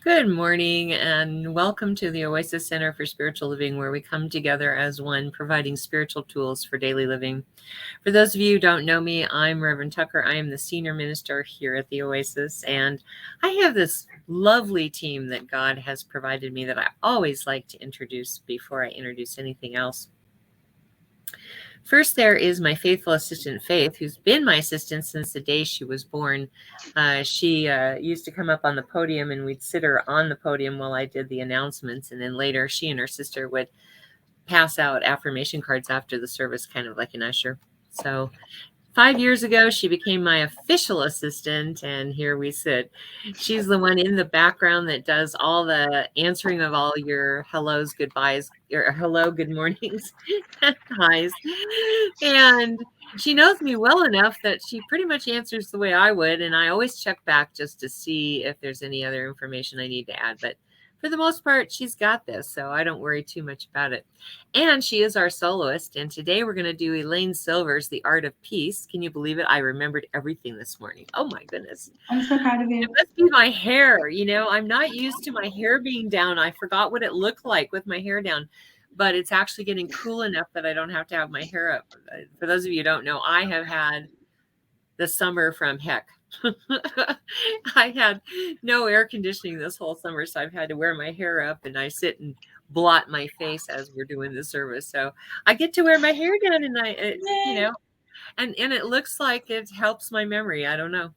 Good morning and welcome to the Oasis Center for Spiritual Living, where we come together as one, providing spiritual tools for daily living. For those of you who don't know me, I'm Reverend Tucker. I am the senior minister here at the Oasis, and I have this lovely team that God has provided me that I always like to introduce before I introduce anything else. First, there is my faithful assistant, Faith, who's been my assistant since the day she was born. She used to come up on the podium, and we'd sit her on the podium while I did the announcements. And then later, she and her sister would pass out affirmation cards after the service, kind of like an usher. So 5 years ago, she became my official assistant, and here we sit. She's the one in the background that does all the answering of all your hellos, goodbyes, or hello, good mornings, highs. And she knows me well enough that she pretty much answers the way I would, and I always check back just to see if there's any other information I need to add. But for the most part, she's got this, so I don't worry too much about it. And she is our soloist. And today we're going to do Elaine Silver's The Art of Peace. Can you believe it? I remembered everything this morning. Oh my goodness. I'm so proud of you. It must be my hair. I'm not used to my hair being down. I forgot what it looked like with my hair down, but it's actually getting cool enough that I don't have to have my hair up. For those of you who don't know, I have had the summer from heck. I had no air conditioning this whole summer, so I've had to wear my hair up, and I sit and blot my face as we're doing the service. So I get to wear my hair down, and and it looks like it helps my memory. I don't know.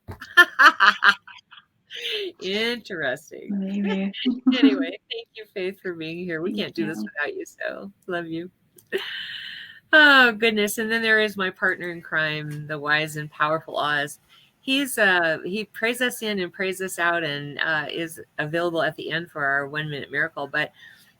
Interesting. Maybe. Anyway, thank you, Faith, for being here. We can't do this without you, so love you. Oh, goodness. And then there is my partner in crime, the wise and powerful Oz. He prays us in and prays us out, and is available at the end for our 1-minute miracle. But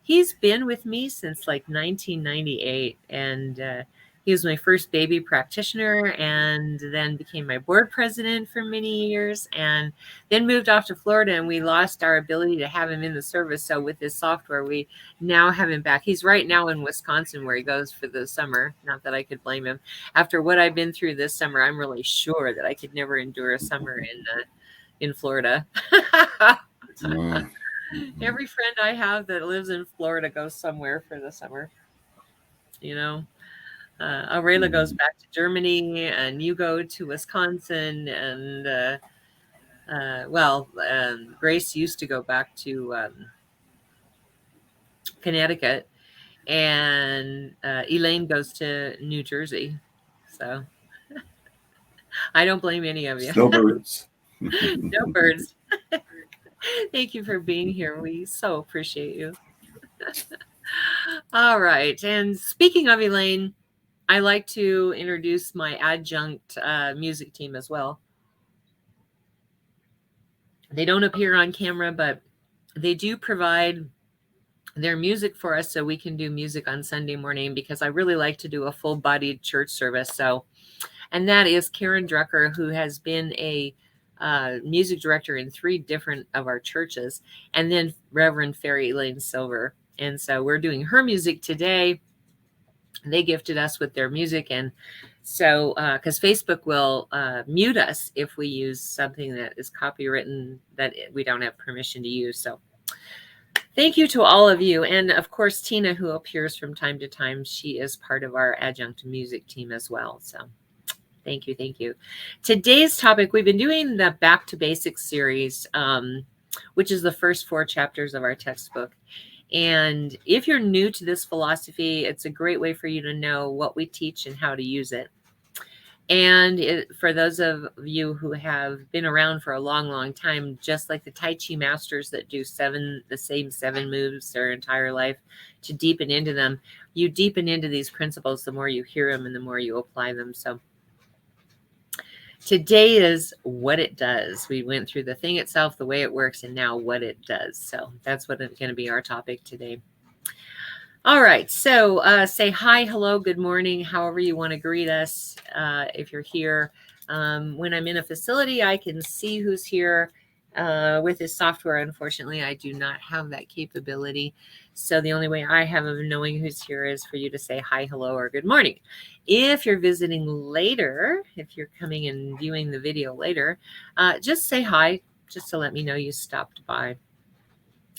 he's been with me since like 1998, and he was my first baby practitioner, and then became my board president for many years, and then moved off to Florida, and we lost our ability to have him in the service. So with this software, we now have him back. He's right now in Wisconsin, where he goes for the summer. Not that I could blame him. After what I've been through this summer, I'm really sure that I could never endure a summer in Florida. Every friend I have that lives in Florida goes somewhere for the summer. Aurelia goes back to Germany, and you go to Wisconsin, and Grace used to go back to Connecticut, and Elaine goes to New Jersey. So I don't blame any of you. Snowbirds. No birds. Thank you for being here. We so appreciate you. All right. And speaking of Elaine, I like to introduce my adjunct music team as well. They don't appear on camera, but they do provide their music for us so we can do music on Sunday morning, because I really like to do a full-bodied church service. And that is Karen Drucker, who has been a music director in 3 different of our churches, and then Reverend Fairy Elaine Silver. And so we're doing her music today. They gifted us with their music, and so because Facebook will mute us if we use something that is copywritten that we don't have permission to use. So thank you to all of you. And of course, Tina, who appears from time to time, she is part of our adjunct music team as well. So thank you. Thank you. Today's topic, we've been doing the Back to Basics series, which is the first 4 chapters of our textbook. And if you're new to this philosophy, it's a great way for you to know what we teach and how to use it. And for those of you who have been around for a long, long time, just like the Tai Chi masters that do the same 7 moves their entire life, to deepen into them, you deepen into these principles the more you hear them and the more you apply them. So today is what it does. We went through the thing itself, the way it works, and now what it does. So that's what it's going to be our topic today. All right. So say hi, hello, good morning, however you want to greet us. If you're here, when I'm in a facility, I can see who's here. With this software, unfortunately, I do not have that capability. So the only way I have of knowing who's here is for you to say hi, hello, or good morning. If you're visiting later, if you're coming and viewing the video later, just say hi, just to let me know you stopped by.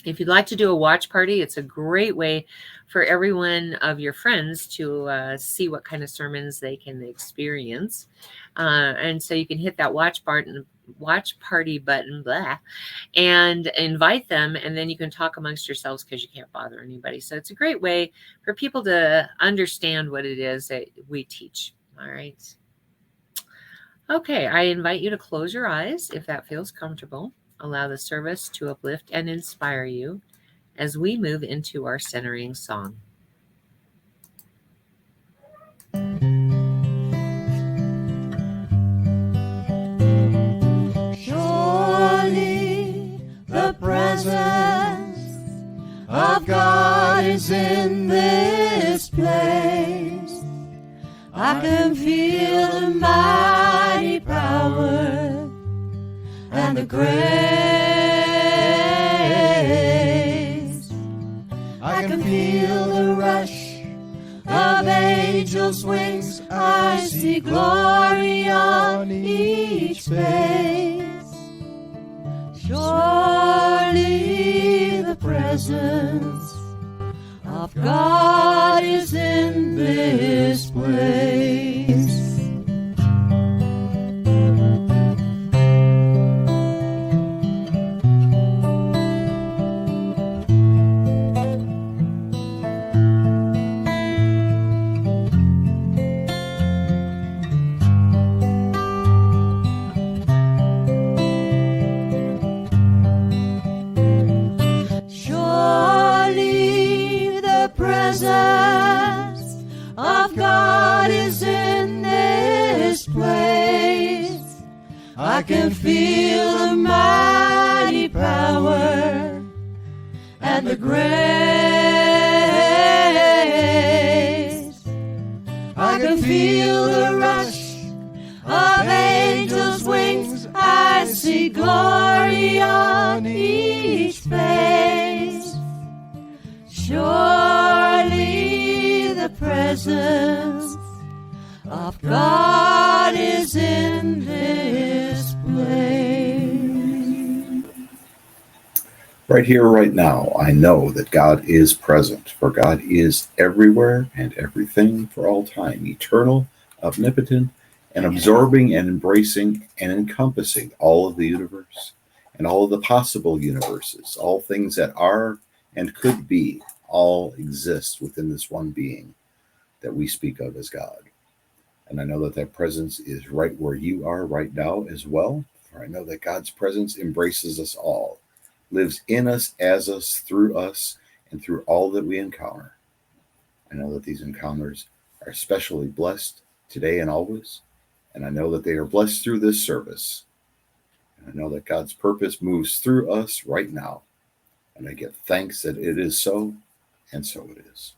If you'd like to do a watch party, it's a great way for everyone of your friends to see what kind of sermons they can experience. And so you can hit that watch party button, blah, and invite them, and then you can talk amongst yourselves because you can't bother anybody. So it's a great way for people to understand what it is that we teach. All right. Okay, I invite you to close your eyes if that feels comfortable. Allow the service to uplift and inspire you as we move into our centering song. Surely the presence of God is in this place. I can feel the mighty power and the grace. I can feel the rush of angels' wings. I see glory on each face. Surely the presence of God is in this place. Surely the presence of God is in this place. I can feel the mighty power and the grace. I can feel the rush of angels' wings. I see glory on each face. Surely the presence of God is in this place. Right here, right now, I know that God is present, for God is everywhere and everything for all time, eternal, omnipotent, and absorbing and embracing and encompassing all of the universe and all of the possible universes, all things that are and could be, all exist within this one being that we speak of as God. And I know that that presence is right where you are right now as well, for I know that God's presence embraces us all, lives in us, as us, through us, and through all that we encounter. I know that these encounters are especially blessed today and always, and I know that they are blessed through this service. And I know that God's purpose moves through us right now, and I give thanks that it is so, and so it is.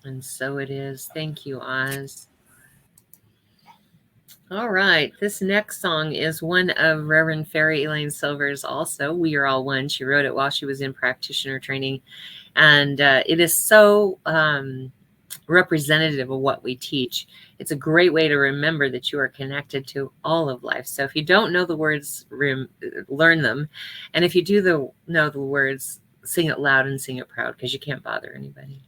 And so it is. Thank you, Oz. All right. This next song is one of Reverend Fairy Elaine Silver's also. We Are All One. She wrote it while she was in practitioner training. And it is so representative of what we teach. It's a great way to remember that you are connected to all of life. So if you don't know the words, learn them. And if you do know the words, sing it loud and sing it proud, because you can't bother anybody.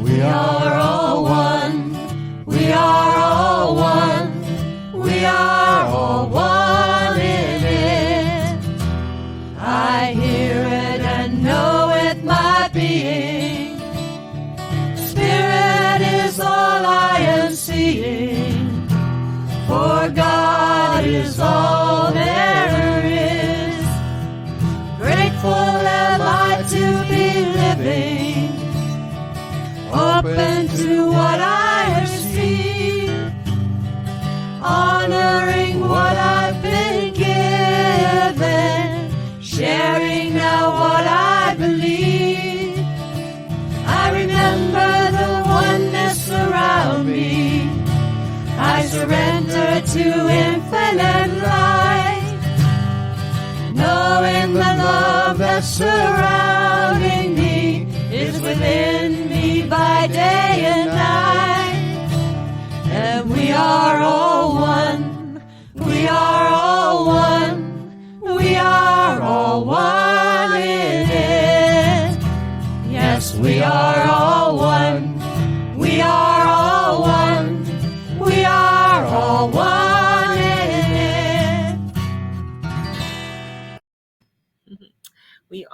We are all one. We are all one. We are all one in it. I hear it and know it, my being. Spirit is all I am seeing. For God is all there is. Grateful am I to be living, open to what I receive, honoring what I've been given, sharing now what I believe. I remember the oneness around me. I surrender to infinite light, knowing the love that's surrounding me is within me by day and night.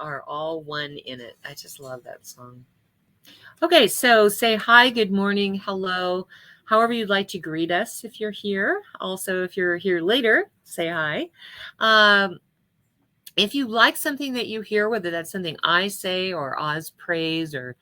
are all one in it. I just love that song. Okay, so say hi, good morning, hello, however you'd like to greet us if you're here. Also, if you're here later, say hi. If you like something that you hear, whether that's something I say or Oz prays or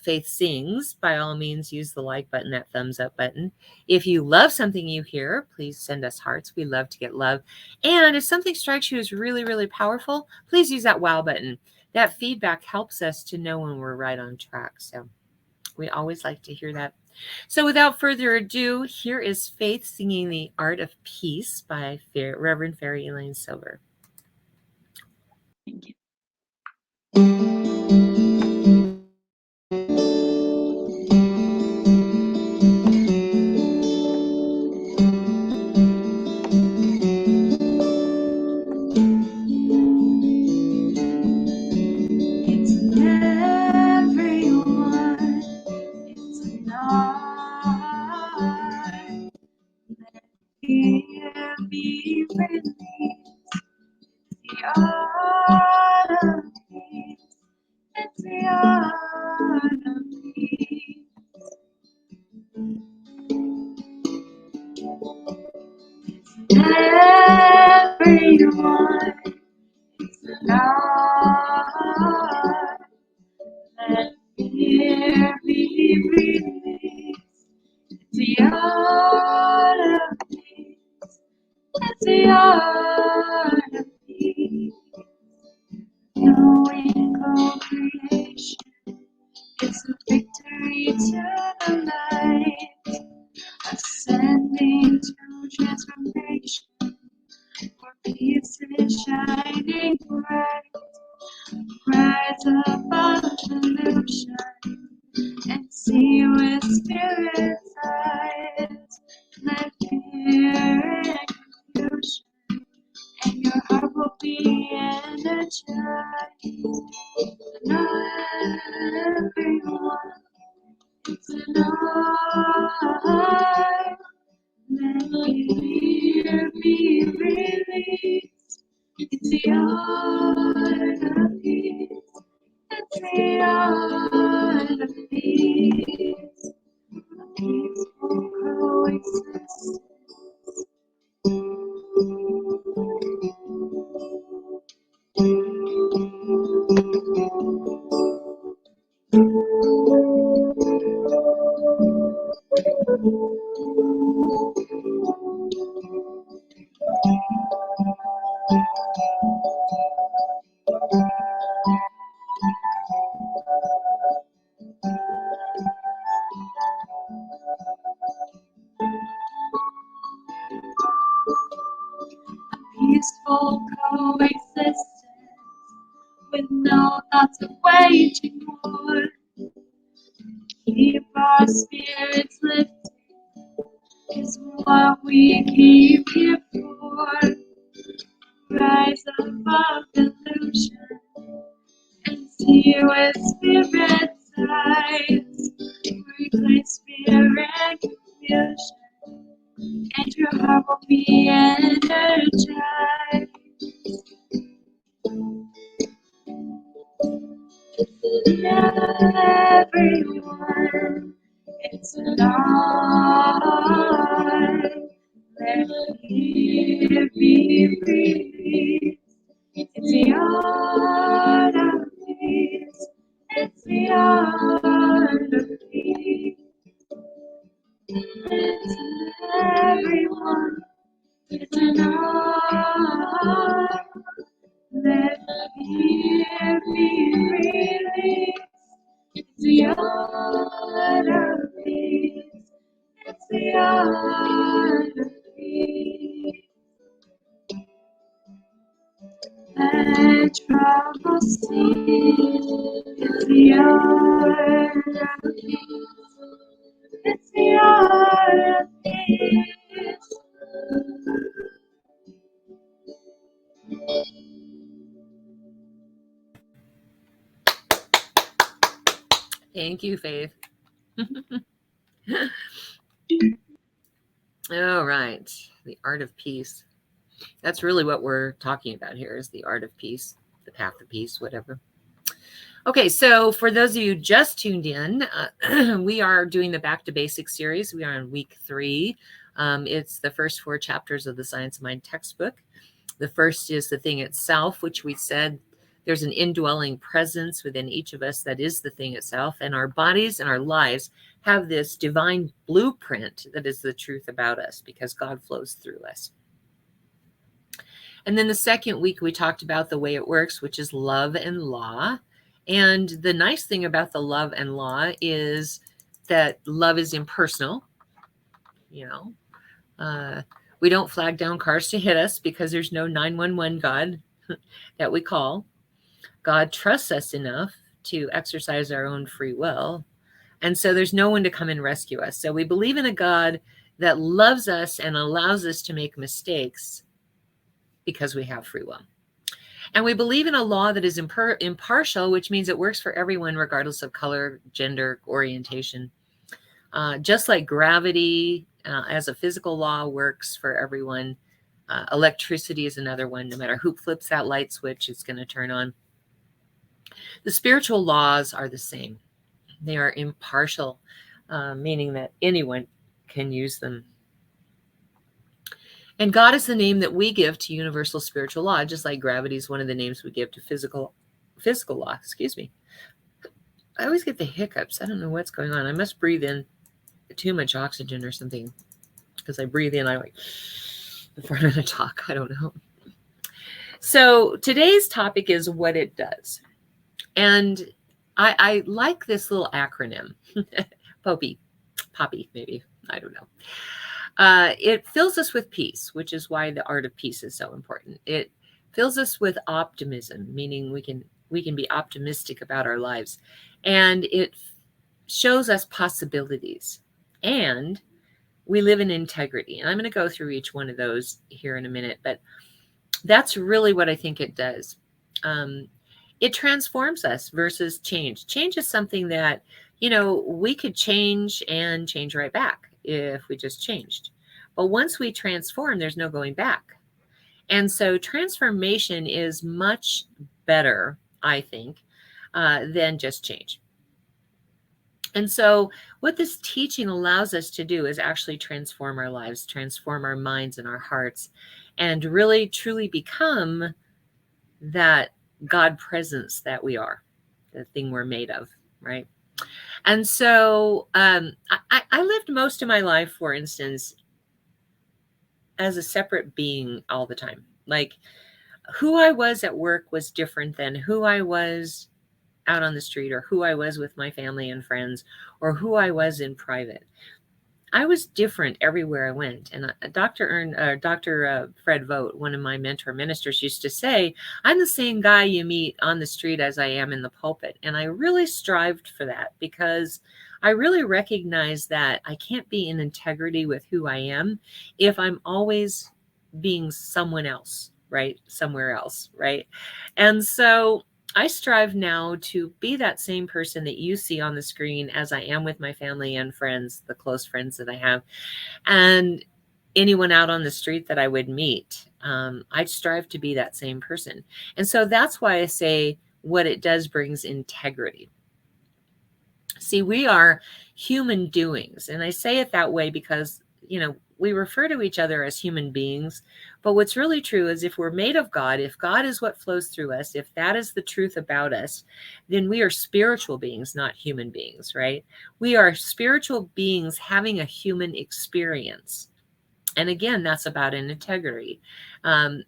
Faith sings, by all means, use the like button, that thumbs up button. If you love something you hear, please send us hearts. We love to get love. And if something strikes you as really, really powerful, please use that wow button. That feedback helps us to know when we're right on track. So we always like to hear that. So without further ado, here is Faith singing The Art of Peace by Reverend Fairy Elaine Silver. Thank you. It's everyone. It's not. Let fear be released. The art of peace. It's the art of peace. Everyone. It's not. Let fear be released. It's the art of peace. It's the art of peace. Knowing co-creation is the victory to the light. Ascending to transformation, where peace is shining bright. Rise above illusion and see with spirit's eyes. Let fear and confusion, and your heart will be energized. Not everyone is an art. Let fear be released. It's the art of peace. It's the art of peace. Peaceful coexistence. Peaceful coexistence with no thoughts of waging war. Keep our spirits lifted is what we keep here for. Rise above illusion and see with spirit's eyes. Replace fear and confusion, and your heart will be energized. Everyone, it's an art. Let fear be released. It's the art of peace. It's the art of peace. It's everyone. It's an art. Let fear be released. It's the art of peace. It's the art of peace. Let trouble cease. It's the art of peace. It's the art of peace. Thank you, Faith. All right. The art of peace. That's really what we're talking about here, is the art of peace. the path of peace, whatever. Okay, so for those of you just tuned in, we are doing the Back to Basics series. We are on week 3. It's the first 4 chapters of the Science of Mind textbook. The first is the thing itself, which we said there's an indwelling presence within each of us that is the thing itself. And our bodies and our lives have this divine blueprint that is the truth about us because God flows through us. And then the second week, we talked about the way it works, which is love and law. And the nice thing about the love and law is that love is impersonal. You know, we don't flag down cars to hit us because there's no 911 God that we call. God trusts us enough to exercise our own free will. And so there's no one to come and rescue us. So we believe in a God that loves us and allows us to make mistakes because we have free will. And we believe in a law that is impartial, which means it works for everyone, regardless of color, gender, orientation. Just like gravity as a physical law works for everyone, electricity is another one. No matter who flips that light switch, it's going to turn on. The spiritual laws are the same. They are impartial, meaning that anyone can use them. And God is the name that we give to universal spiritual law, just like gravity is one of the names we give to physical law. Excuse me. I always get the hiccups. I don't know what's going on. I must breathe in too much oxygen or something because I breathe in, I like before I'm going to talk. I don't know. So today's topic is what it does. And I like this little acronym, Poppy, maybe. I don't know. It fills us with peace, which is why the art of peace is so important. It fills us with optimism, meaning we can be optimistic about our lives. And it shows us possibilities. And we live in integrity. And I'm going to go through each one of those here in a minute, but that's really what I think it does. It transforms us versus change. Change is something that, we could change and change right back if we just changed. But once we transform, there's no going back. And so transformation is much better, I think, than just change. And so what this teaching allows us to do is actually transform our lives, transform our minds and our hearts, and really, truly become that God presence that we are, the thing we're made of, right? And so I lived most of my life, for instance, as a separate being all the time. Like who I was at work was different than who I was out on the street or who I was with my family and friends or who I was in private. I was different everywhere I went. And Dr. Fred Vogt, one of my mentor ministers, used to say, I'm the same guy you meet on the street as I am in the pulpit. And I really strived for that because I really recognize that I can't be in integrity with who I am if I'm always being someone else, right? Somewhere else, right? And so I strive now to be that same person that you see on the screen as I am with my family and friends, the close friends that I have, and anyone out on the street that I would meet. I strive to be that same person. And so that's why I say what it does brings integrity. See, we are human doings. And I say it that way because, we refer to each other as human beings, but what's really true is if we're made of God, if God is what flows through us, if that is the truth about us, then we are spiritual beings, not human beings, right? We are spiritual beings having a human experience. And again, that's about an integrity.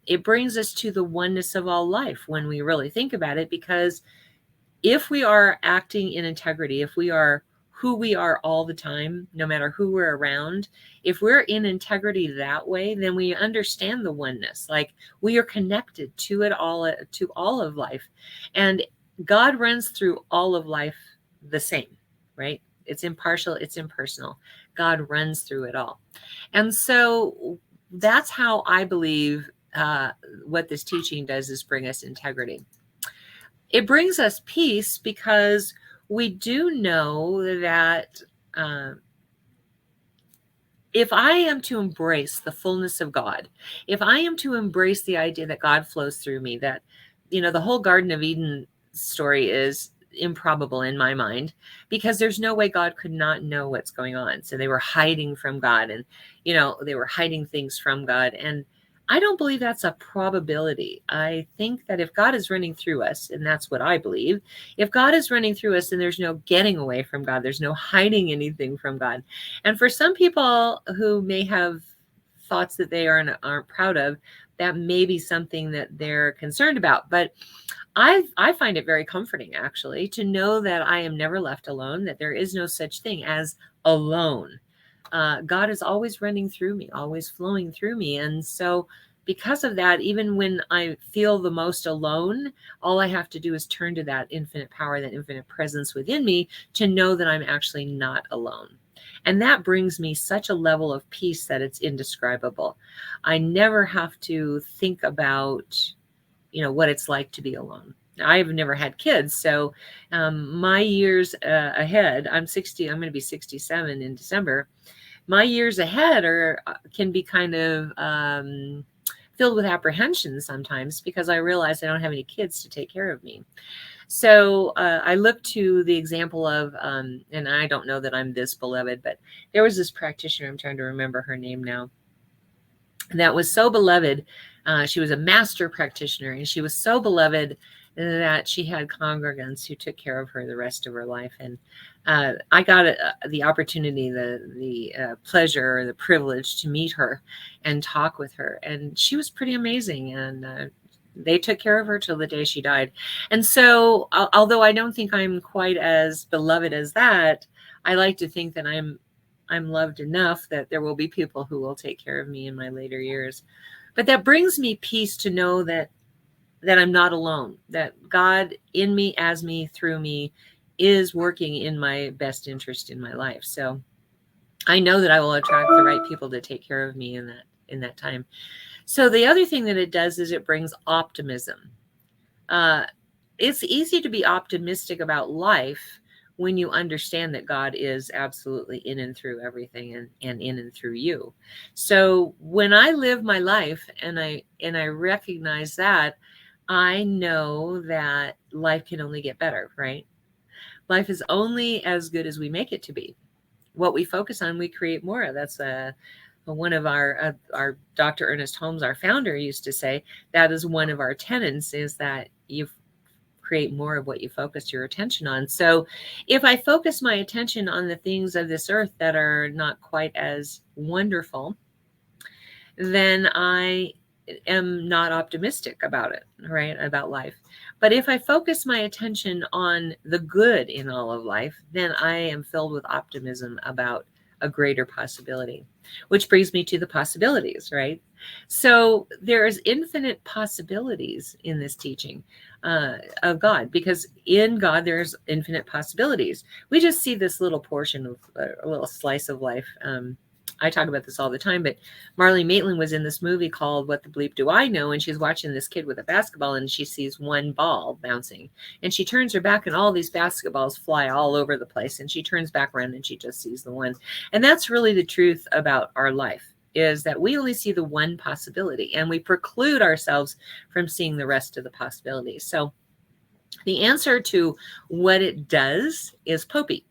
It brings us to the oneness of all life when we really think about it, because if we are acting in integrity, if we are who we are all the time, no matter who we're around, if we're in integrity that way, then we understand the oneness. Like we are connected to it all, to all of life. And God runs through all of life the same, right? It's impartial, it's impersonal. God runs through it all. And so that's how I believe what this teaching does is bring us integrity. It brings us peace because we do know that if I am to embrace the fullness of God, if I am to embrace the idea that God flows through me, that the whole Garden of Eden story is improbable in my mind, because there's no way God could not know what's going on. So they were hiding from God, and they were hiding things from God. And I don't believe that's a probability. I think that if God is running through us, and that's what I believe, if God is running through us, then there's no getting away from God. There's no hiding anything from God. And for some people who may have thoughts that they aren't proud of, that may be something that they're concerned about. But I find it very comforting, actually, to know that I am never left alone, that there is no such thing as alone. God is always running through me, always flowing through me. And so because of that, even when I feel the most alone, all I have to do is turn to that infinite power, that infinite presence within me, to know that I'm actually not alone. And that brings me such a level of peace that it's indescribable. I never have to think about, what it's like to be alone. I've never had kids, so my years ahead, I'm 60, I'm going to be 67 in December. My years ahead can be kind of filled with apprehension sometimes, because I realize I don't have any kids to take care of me. So I look to the example of, and I don't know that I'm this beloved, but there was this practitioner, I'm trying to remember her name now, that was so beloved. She was a master practitioner, and she was so beloved that she had congregants who took care of her the rest of her life. And I got the opportunity, the pleasure, or the privilege to meet her and talk with her. And she was pretty amazing. And they took care of her till the day she died. And so, although I don't think I'm quite as beloved as that, I like to think that I'm loved enough that there will be people who will take care of me in my later years. But that brings me peace to know that I'm not alone, that God in me, as me, through me, is working in my best interest in my life. So I know that I will attract the right people to take care of me in that time. So the other thing that it does is it brings optimism. It's easy to be optimistic about life when you understand that God is absolutely in and through everything, and in and through you. So when I live my life and I recognize that, I know that life can only get better, right? Life is only as good as we make it to be. What we focus on, we create more of. That's one of our Dr. Ernest Holmes, our founder, used to say, that is one of our tenets, is that you create more of what you focus your attention on. So if I focus my attention on the things of this earth that are not quite as wonderful, then I am not optimistic about it, right? About life. But if I focus my attention on the good in all of life, then I am filled with optimism about a greater possibility, which brings me to the possibilities, right? So there's infinite possibilities in this teaching of God, because in God there's infinite possibilities. We just see this little portion of a little slice of life. I talk about this all the time, but Marlee Matlin was in this movie called What the Bleep Do I Know? And she's watching this kid with a basketball, and she sees one ball bouncing, and she turns her back, and all these basketballs fly all over the place. And she turns back around and she just sees the one. And that's really the truth about our life, is that we only see the one possibility, and we preclude ourselves from seeing the rest of the possibilities. So the answer to what it does is POPI.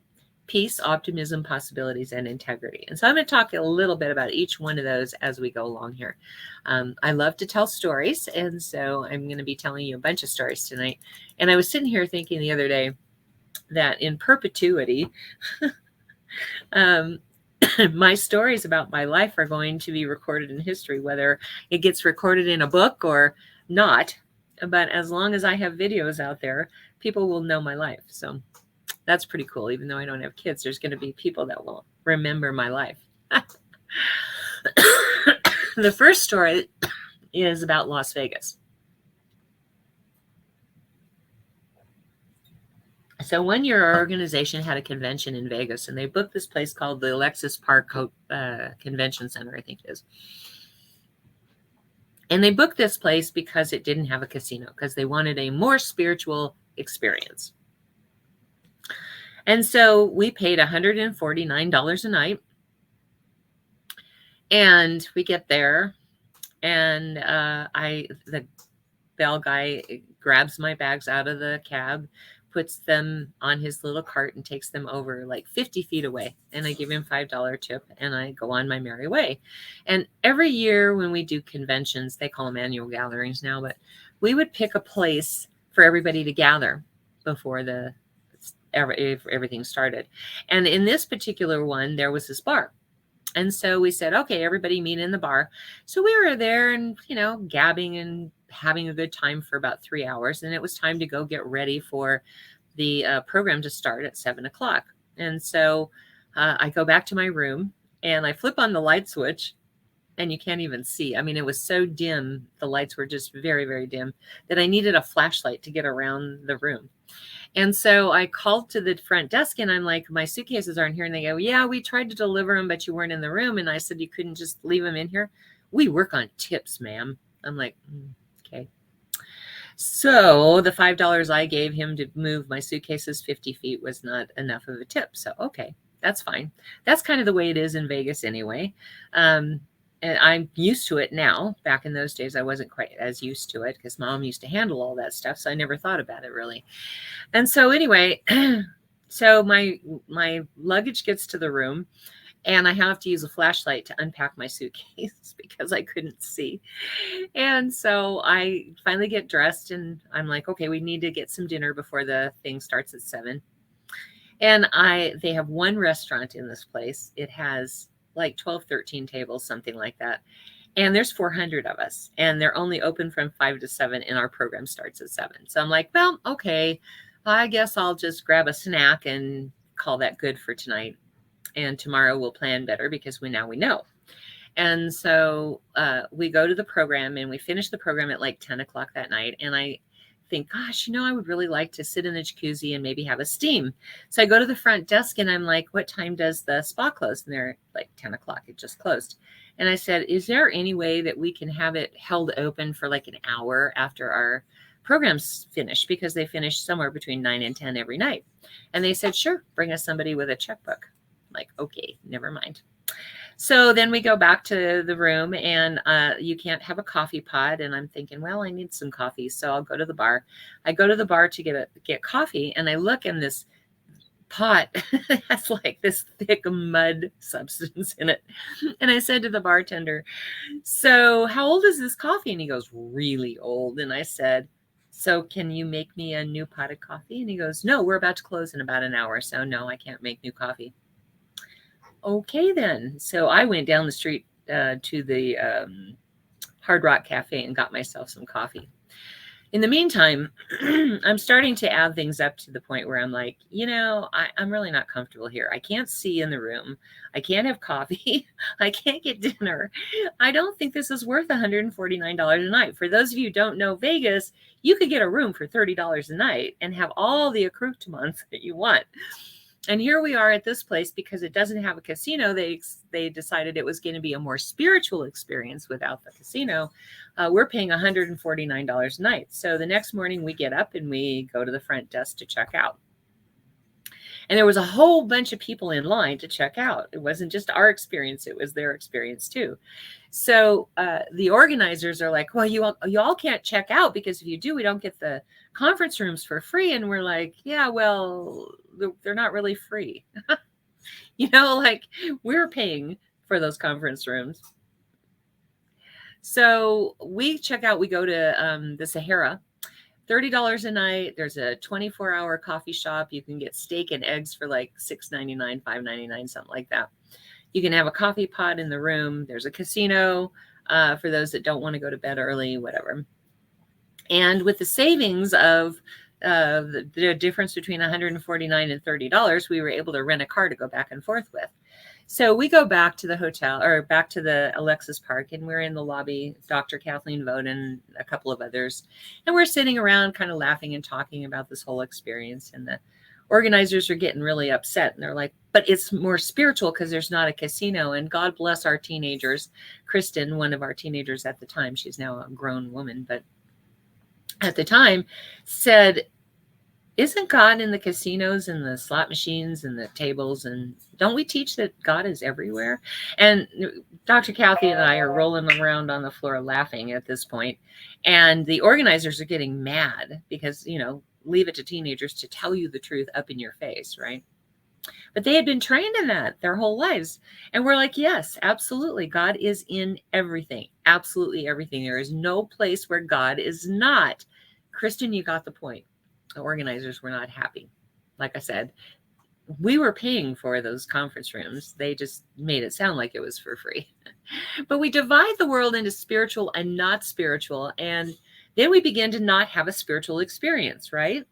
Peace, optimism, possibilities, and integrity. And so I'm going to talk a little bit about each one of those as we go along here. I love to tell stories, and so I'm going to be telling you a bunch of stories tonight. And I was sitting here thinking the other day that in perpetuity, my stories about my life are going to be recorded in history, whether it gets recorded in a book or not. But as long as I have videos out there, people will know my life. So that's pretty cool. Even though I don't have kids, there's going to be people that will remember my life. The first story is about Las Vegas. So one year our organization had a convention in Vegas, and they booked this place called the Alexis Park Convention Center, I think it is. And they booked this place because it didn't have a casino, because they wanted a more spiritual experience. And so we paid $149 a night, and we get there, and the bell guy grabs my bags out of the cab, puts them on his little cart and takes them over like 50 feet away. And I give him $5 tip and I go on my merry way. And every year when we do conventions, they call them annual gatherings now, but we would pick a place for everybody to gather before everything started. And in this particular one, there was this bar. And so we said, okay, everybody meet in the bar. So we were there and, gabbing and having a good time for about 3 hours. And it was time to go get ready for the program to start at 7:00. And so I go back to my room and I flip on the light switch and you can't even see. I mean, it was so dim. The lights were just very, very dim that I needed a flashlight to get around the room. And so I called to the front desk and I'm like, my suitcases aren't here. And they go, yeah, we tried to deliver them, but you weren't in the room. And I said, you couldn't just leave them in here? We work on tips, ma'am. I'm like, okay. So the $5 I gave him to move my suitcases 50 feet was not enough of a tip. So, okay, that's fine. That's kind of the way it is in Vegas anyway. And I'm used to it now. Back in those days, I wasn't quite as used to it because Mom used to handle all that stuff. So I never thought about it really. And so anyway, so my luggage gets to the room and I have to use a flashlight to unpack my suitcase because I couldn't see. And so I finally get dressed and I'm like, okay, we need to get some dinner before the thing starts at 7. And they have one restaurant in this place. It has like 12, 13 tables, something like that. And there's 400 of us and they're only open from 5 to 7 and our program starts at 7. So I'm like, well, okay, I guess I'll just grab a snack and call that good for tonight. And tomorrow we'll plan better because we know. And so we go to the program and we finish the program at like 10 o'clock that night. And I think, gosh, I would really like to sit in the jacuzzi and maybe have a steam. So I go to the front desk and I'm like, what time does the spa close? And they're like 10 o'clock. It just closed. And I said, is there any way that we can have it held open for like an hour after our program's finished? Because they finish somewhere between 9 and 10 every night. And they said, sure, bring us somebody with a checkbook. I'm like, okay, never mind. So then we go back to the room and you can't have a coffee pot. And I'm thinking, well, I need some coffee. So I'll go to the bar. I go to the bar to get coffee. And I look and this pot has like this thick mud substance in it. And I said to the bartender, so how old is this coffee? And he goes, really old. And I said, so can you make me a new pot of coffee? And he goes, no, we're about to close in about an hour. So no, I can't make new coffee. Okay, then. So I went down the street to the Hard Rock Cafe and got myself some coffee. In the meantime, I'm starting to add things up to the point where I'm like, I'm really not comfortable here. I can't see in the room. I can't have coffee. I can't get dinner. I don't think this is worth $149 a night. For those of you who don't know Vegas, you could get a room for $30 a night and have all the accoutrements that you want. And here we are at this place because it doesn't have a casino. They decided it was going to be a more spiritual experience without the casino. We're paying $149 a night. So the next morning we get up and we go to the front desk to check out. And there was a whole bunch of people in line to check out. It wasn't just our experience. It was their experience too. So the organizers are like, well, you all can't check out because if you do, we don't get the conference rooms for free. And we're like, yeah, well, they're not really free. Like we're paying for those conference rooms. So we check out, we go to the Sahara, $30 a night. There's a 24-hour coffee shop. You can get steak and eggs for like $6.99, $5.99, something like that. You can have a coffee pot in the room. There's a casino for those that don't want to go to bed early, whatever. And with the savings of the difference between $149 and $30, we were able to rent a car to go back and forth with. So we go back to the hotel or back to the Alexis Park, and we're in the lobby, Dr. Kathleen Vogt and a couple of others. And we're sitting around kind of laughing and talking about this whole experience. And the organizers are getting really upset. And they're like, but it's more spiritual because there's not a casino. And God bless our teenagers. Kristen, one of our teenagers at the time, she's now a grown woman, but at the time said, Isn't God in the casinos and the slot machines and the tables? And don't we teach that God is everywhere? And Dr. Kathy and I are rolling around on the floor laughing at this point. And the organizers are getting mad because, leave it to teenagers to tell you the truth up in your face, right? But they had been trained in that their whole lives. And we're like, yes, absolutely. God is in everything. Absolutely everything. There is no place where God is not. Kristen, you got the point. The organizers were not happy. Like I said, we were paying for those conference rooms. They just made it sound like it was for free. But we divide the world into spiritual and not spiritual. And then we begin to not have a spiritual experience, right?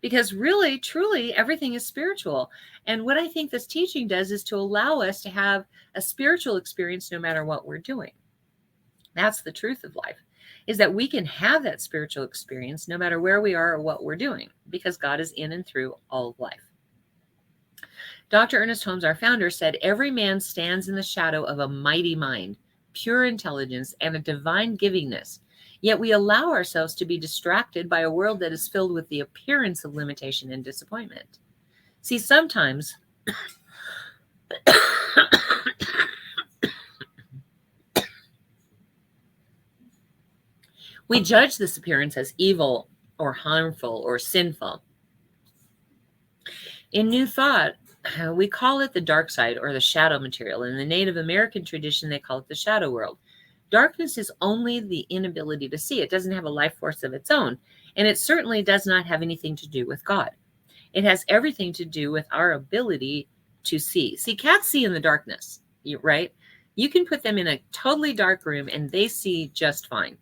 Because really, truly, everything is spiritual. And what I think this teaching does is to allow us to have a spiritual experience no matter what we're doing. That's the truth of life, is that we can have that spiritual experience no matter where we are or what we're doing, because God is in and through all of life. Dr. Ernest Holmes, our founder, said, every man stands in the shadow of a mighty mind, pure intelligence, and a divine givingness. Yet we allow ourselves to be distracted by a world that is filled with the appearance of limitation and disappointment. See, sometimes we judge this appearance as evil or harmful or sinful. In New Thought, we call it the dark side or the shadow material. In the Native American tradition, they call it the shadow world. Darkness is only the inability to see. It doesn't have a life force of its own. And it certainly does not have anything to do with God. It has everything to do with our ability to see. See, cats see in the darkness, right? You can put them in a totally dark room and they see just fine.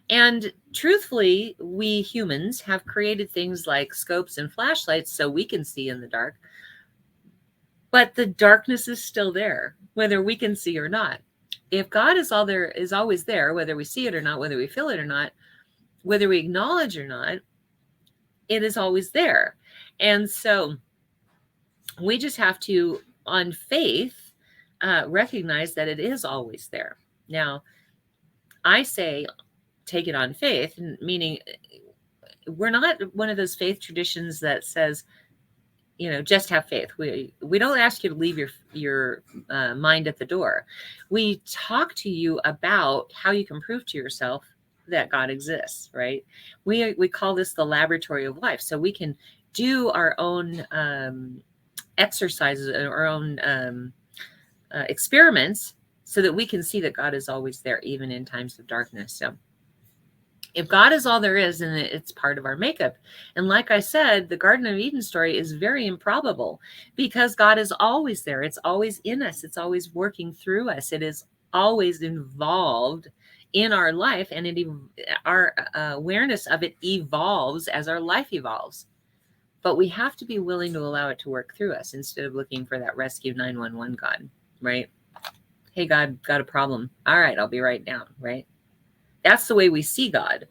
And truthfully, we humans have created things like scopes and flashlights so we can see in the dark. But the darkness is still there, whether we can see or not. If God is always there, whether we see it or not, whether we feel it or not, whether we acknowledge or not, it is always there. And so we just have to, on faith, recognize that it is always there. Now, I say take it on faith, meaning we're not one of those faith traditions that says, just have faith. We don't ask you to leave your mind at the door. We talk to you about how you can prove to yourself that God exists, right? We call this the laboratory of life. So we can do our own exercises, our own experiments, so that we can see that God is always there, even in times of darkness. So if God is all there is, then it's part of our makeup. And like I said, the Garden of Eden story is very improbable because God is always there. It's always in us. It's always working through us. It is always involved in our life, and our awareness of it evolves as our life evolves. But we have to be willing to allow it to work through us instead of looking for that rescue 911 God, right? Hey, God, got a problem. All right, I'll be right down, right? That's the way we see God.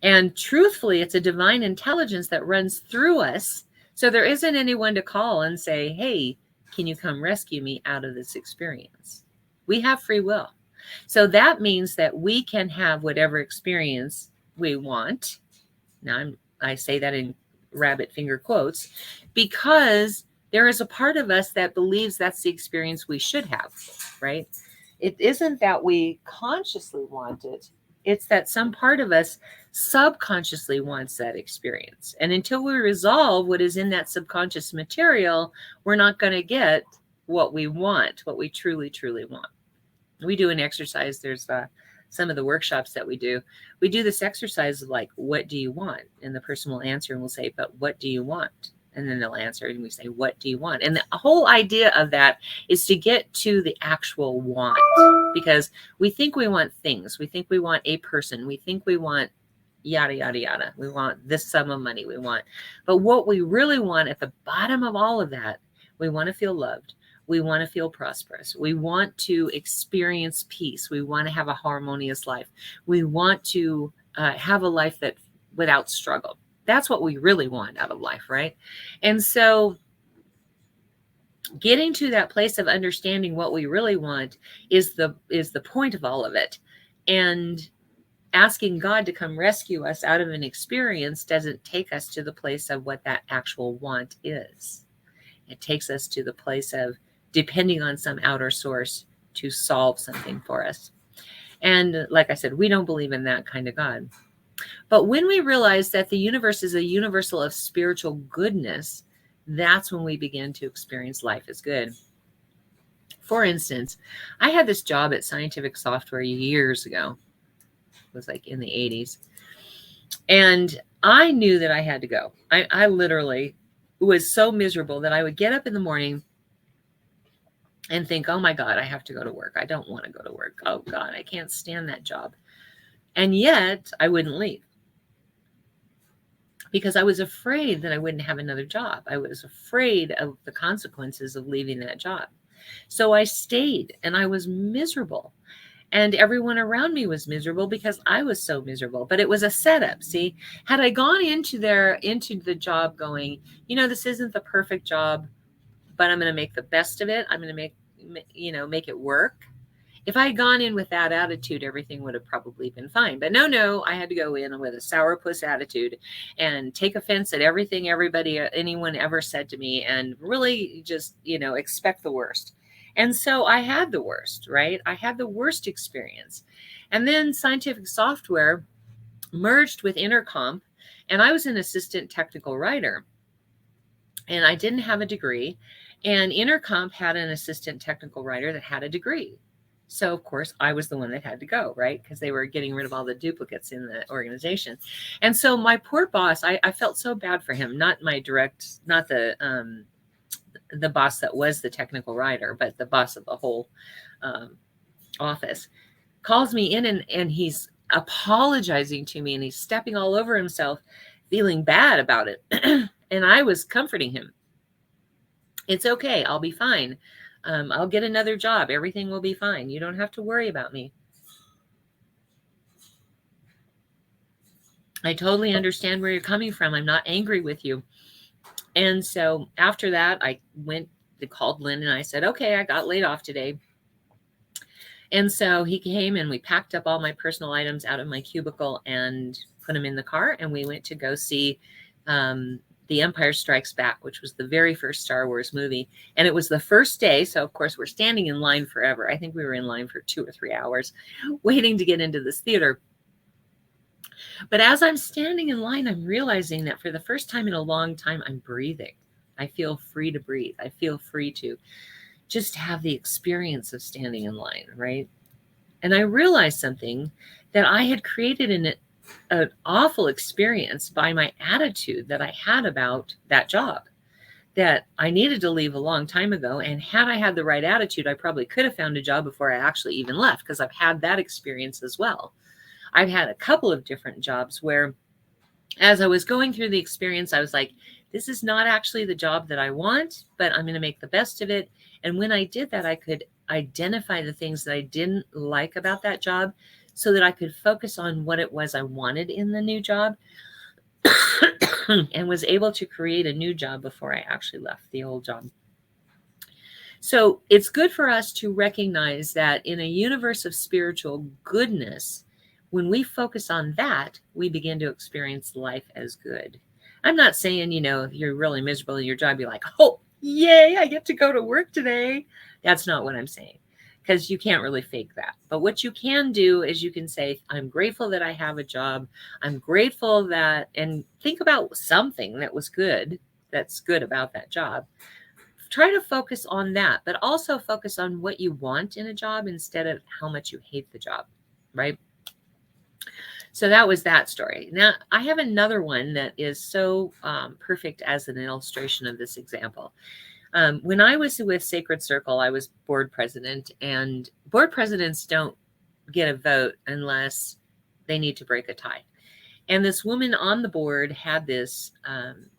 And truthfully, it's a divine intelligence that runs through us. So there isn't anyone to call and say, hey, can you come rescue me out of this experience? We have free will. So that means that we can have whatever experience we want. Now, I say that in rabbit finger quotes, because there is a part of us that believes that's the experience we should have, right? It isn't that we consciously want it. It's that some part of us subconsciously wants that experience. And until we resolve what is in that subconscious material, we're not going to get what we want, what we truly, truly want. We do an exercise. There's some of the workshops that we do. We do this exercise of like, what do you want? And the person will answer and we'll say, but what do you want? And then they'll answer and we say, what do you want? And the whole idea of that is to get to the actual want, because we think we want things. We think we want a person. We think we want yada, yada, yada. We want this sum of money we want. But what we really want at the bottom of all of that, we want to feel loved. We want to feel prosperous. We want to experience peace. We want to have a harmonious life. We want to have a life that without struggle. That's what we really want out of life, right? And so getting to that place of understanding what we really want is the point of all of it. And asking God to come rescue us out of an experience doesn't take us to the place of what that actual want is. It takes us to the place of depending on some outer source to solve something for us. And like I said, we don't believe in that kind of God. But when we realize that the universe is a universal of spiritual goodness, that's when we begin to experience life as good. For instance, I had this job at Scientific Software years ago. It was like in the 80s. And I knew that I had to go. I literally was so miserable that I would get up in the morning and think, oh my God, I have to go to work. I don't want to go to work. Oh God, I can't stand that job. And yet I wouldn't leave because I was afraid that I wouldn't have another job. I was afraid of the consequences of leaving that job. So I stayed and I was miserable. And everyone around me was miserable because I was so miserable. But it was a setup. See, had I gone into the job going, this isn't the perfect job, but I'm going to make the best of it. I'm going to make it work. If I had gone in with that attitude, everything would have probably been fine. But no, I had to go in with a sourpuss attitude and take offense at everything anyone ever said to me and really just, expect the worst. And so I had the worst, right? I had the worst experience. And then Scientific Software merged with Intercomp, and I was an assistant technical writer. And I didn't have a degree. And Intercomp had an assistant technical writer that had a degree. So, of course, I was the one that had to go, right? Because they were getting rid of all the duplicates in the organization. And so my poor boss, I felt so bad for him, not the boss that was the technical writer, but the boss of the whole office, calls me in and he's apologizing to me and he's stepping all over himself, feeling bad about it. And I was comforting him. It's okay. I'll be fine. I'll get another job. Everything will be fine. You don't have to worry about me. I totally understand where you're coming from. I'm not angry with you. And so after that, they called Lynn and I said, okay, I got laid off today. And so he came and we packed up all my personal items out of my cubicle and put them in the car. And we went to go see The Empire Strikes Back, which was the very first Star Wars movie. And it was the first day. So, of course, we're standing in line forever. I think we were in line for 2 or 3 hours waiting to get into this theater. But as I'm standing in line, I'm realizing that for the first time in a long time, I'm breathing. I feel free to breathe. I feel free to just have the experience of standing in line, right? And I realized something, that I had created an awful experience by my attitude that I had about that job, that I needed to leave a long time ago. And had I had the right attitude, I probably could have found a job before I actually even left, because I've had that experience as well. I've had a couple of different jobs where, as I was going through the experience, I was like, this is not actually the job that I want, but I'm going to make the best of it. And when I did that, I could identify the things that I didn't like about that job so that I could focus on what it was I wanted in the new job and was able to create a new job before I actually left the old job. So it's good for us to recognize that in a universe of spiritual goodness, when we focus on that, we begin to experience life as good. I'm not saying, if you're really miserable in your job, you're like, oh, yay, I get to go to work today. That's not what I'm saying, because you can't really fake that. But what you can do is you can say, I'm grateful that I have a job. I'm grateful that, and think about something that was good, that's good about that job. Try to focus on that, but also focus on what you want in a job instead of how much you hate the job, right? So that was that story. Now, I have another one that is so perfect as an illustration of this example. When I was with Sacred Circle, I was board president, and board presidents don't get a vote unless they need to break a tie. And this woman on the board had this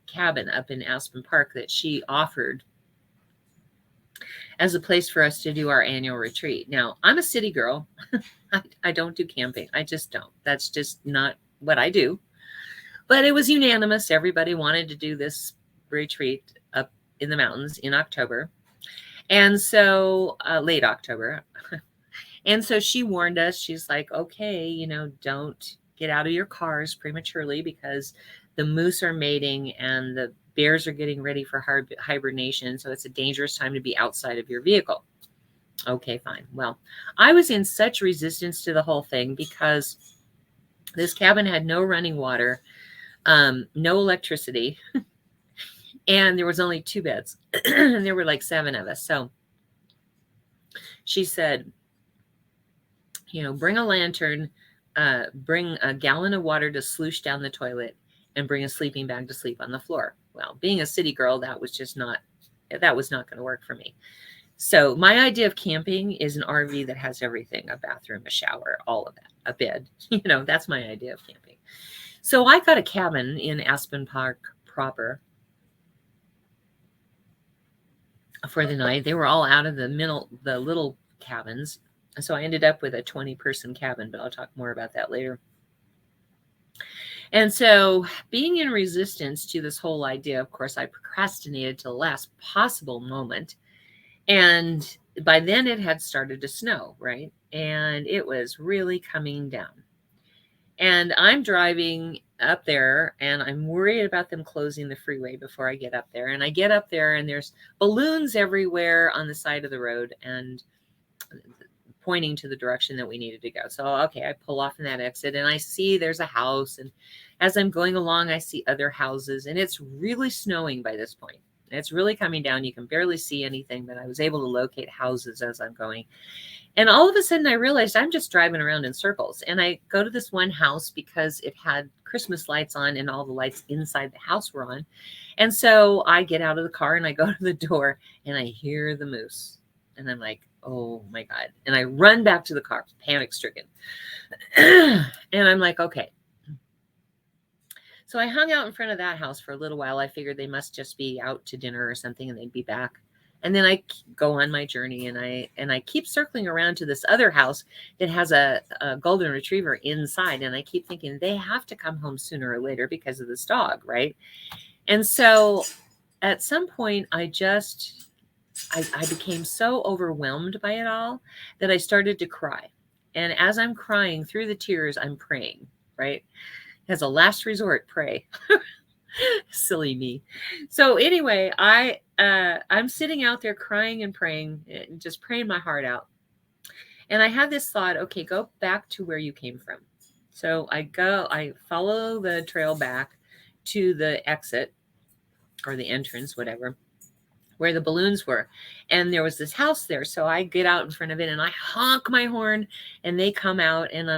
cabin up in Aspen Park that she offered as a place for us to do our annual retreat. Now, I'm a city girl. I don't do camping. I just don't. That's just not what I do. But it was unanimous. Everybody wanted to do this retreat up in the mountains in October. And so late October. And so she warned us. She's like, okay, don't get out of your cars prematurely because the moose are mating and the bears are getting ready for hibernation. So it's a dangerous time to be outside of your vehicle. Okay, fine. Well, I was in such resistance to the whole thing because this cabin had no running water, no electricity, and there was only 2 beds, and there were like 7 of us. So she said, bring a lantern, bring a gallon of water to sloosh down the toilet, and bring a sleeping bag to sleep on the floor. Well, being a city girl, that was not going to work for me. So my idea of camping is an RV that has everything, a bathroom, a shower, all of that, a bed. That's my idea of camping. So I got a cabin in Aspen Park proper for the night. They were all out of the little cabins. So I ended up with a 20-person cabin, but I'll talk more about that later. And so being in resistance to this whole idea, of course, I procrastinated to the last possible moment. And by then it had started to snow, right? And it was really coming down. And I'm driving up there and I'm worried about them closing the freeway before I get up there. And I get up there and there's balloons everywhere on the side of the road and pointing to the direction that we needed to go. So, okay, I pull off in that exit and I see there's a house. And as I'm going along, I see other houses and it's really snowing by this point. It's really coming down. You can barely see anything, but I was able to locate houses as I'm going. And all of a sudden I realized I'm just driving around in circles. And I go to this one house because it had Christmas lights on and all the lights inside the house were on. And so I get out of the car and I go to the door and I hear the moose. And I'm like, oh my God. And I run back to the car, panic stricken. And I'm like, okay. So I hung out in front of that house for a little while. I figured they must just be out to dinner or something and they'd be back. And then I go on my journey and I keep circling around to this other house that has a golden retriever inside. And I keep thinking they have to come home sooner or later because of this dog, right? And so at some point I became so overwhelmed by it all that I started to cry. And as I'm crying through the tears, I'm praying, right? As a last resort, pray. Silly me. So anyway, I'm sitting out there crying and praying, just praying my heart out. And I had this thought, okay, go back to where you came from. So I follow the trail back to the exit or the entrance, whatever, where the balloons were. And there was this house there. So I get out in front of it and I honk my horn and they come out and